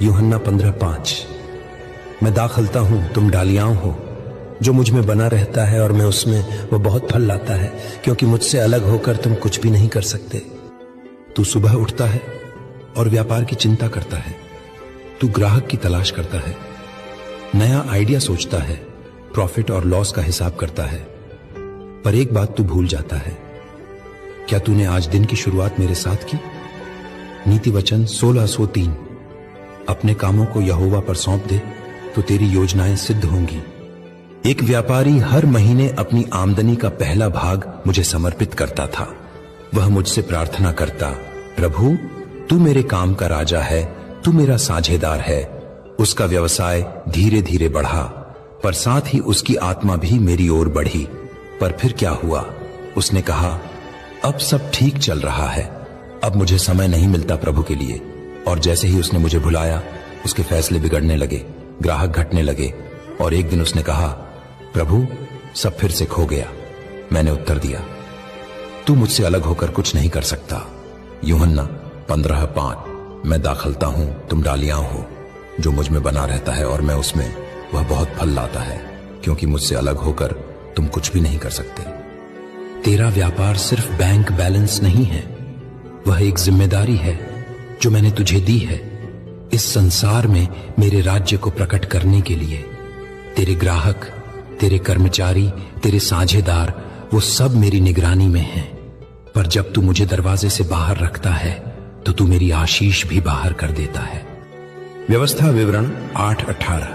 यूहन्ना 15:5। मैं दाखलता हूं, तुम डालियां हो। जो मुझ में बना रहता है और मैं उसमें, वो बहुत फल लाता है, क्योंकि मुझसे अलग होकर तुम कुछ भी नहीं कर सकते। तू सुबह उठता है और व्यापार की चिंता करता है। तू ग्राहक की तलाश करता है, नया आइडिया सोचता है, प्रॉफिट और लॉस का हिसाब करता है। पर एक बात तू भूल जाता है। क्या तूने आज दिन की शुरुआत मेरे साथ की? नीति वचन 16:3। अपने कामों को यहोवा पर सौंप दे तो तेरी योजनाएं सिद्ध होंगी। एक व्यापारी हर महीने अपनी आमदनी का पहला भाग मुझे समर्पित करता था। वह मुझसे प्रार्थना करता, प्रभु तू मेरे काम का राजा है, तू मेरा साझेदार है। उसका व्यवसाय धीरे धीरे बढ़ा, पर साथ ही उसकी आत्मा भी मेरी ओर बढ़ी। पर फिर क्या हुआ? उसने कहा, अब सब ठीक चल रहा है, अब मुझे समय नहीं मिलता प्रभु के लिए। और जैसे ही उसने मुझे भुलाया, उसके फैसले बिगड़ने लगे, ग्राहक घटने लगे, और एक दिन उसने कहा, प्रभु सब फिर से खो गया। मैंने उत्तर दिया, तू मुझसे अलग होकर कुछ नहीं कर सकता। यूहन्ना 15:5। मैं दाखलता हूं, तुम डालियां हो। जो मुझ में बना रहता है और मैं उसमें, वह बहुत फल लाता है, क्योंकि मुझसे अलग होकर तुम कुछ भी नहीं कर सकते। तेरा व्यापार सिर्फ बैंक बैलेंस नहीं है, वह एक जिम्मेदारी है जो मैंने तुझे दी है इस संसार में मेरे राज्य को प्रकट करने के लिए। तेरे ग्राहक, तेरे कर्मचारी, तेरे साझेदार, वो सब मेरी निगरानी में हैं। पर जब तू मुझे दरवाजे से बाहर रखता है तो तू मेरी आशीष भी बाहर कर देता है। व्यवस्था विवरण 8:18।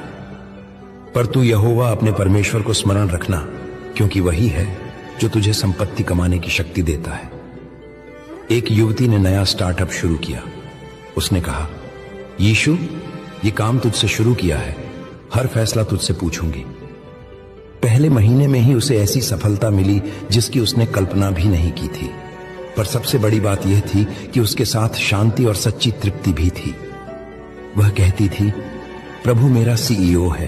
पर तू यहोवा अपने परमेश्वर को स्मरण रखना, क्योंकि वही है जो तुझे संपत्ति कमाने की शक्ति देता है। एक युवती ने नया स्टार्टअप शुरू किया। उसने कहा, यीशु ये काम तुझसे शुरू किया है, हर फैसला तुझसे पूछूंगी। पहले महीने में ही उसे ऐसी सफलता मिली जिसकी उसने कल्पना भी नहीं की थी। पर सबसे बड़ी बात यह थी कि उसके साथ शांति और सच्ची तृप्ति भी थी। वह कहती थी, प्रभु मेरा सीईओ है।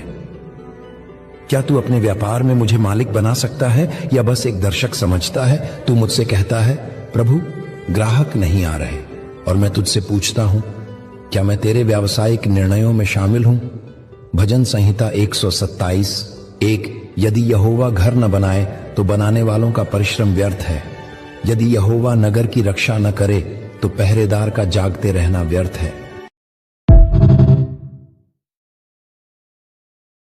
क्या तू अपने व्यापार में मुझे मालिक बना सकता है, या बस एक दर्शक समझता है? तू मुझसे कहता है, प्रभु ग्राहक नहीं आ रहे, और मैं तुझसे पूछता हूं, क्या मैं तेरे व्यावसायिक निर्णयों में शामिल हूं? भजन संहिता 127:1। यदि यहोवा घर न बनाए तो बनाने वालों का परिश्रम व्यर्थ है। यदि यहोवा नगर की रक्षा न करे तो पहरेदार का जागते रहना व्यर्थ है।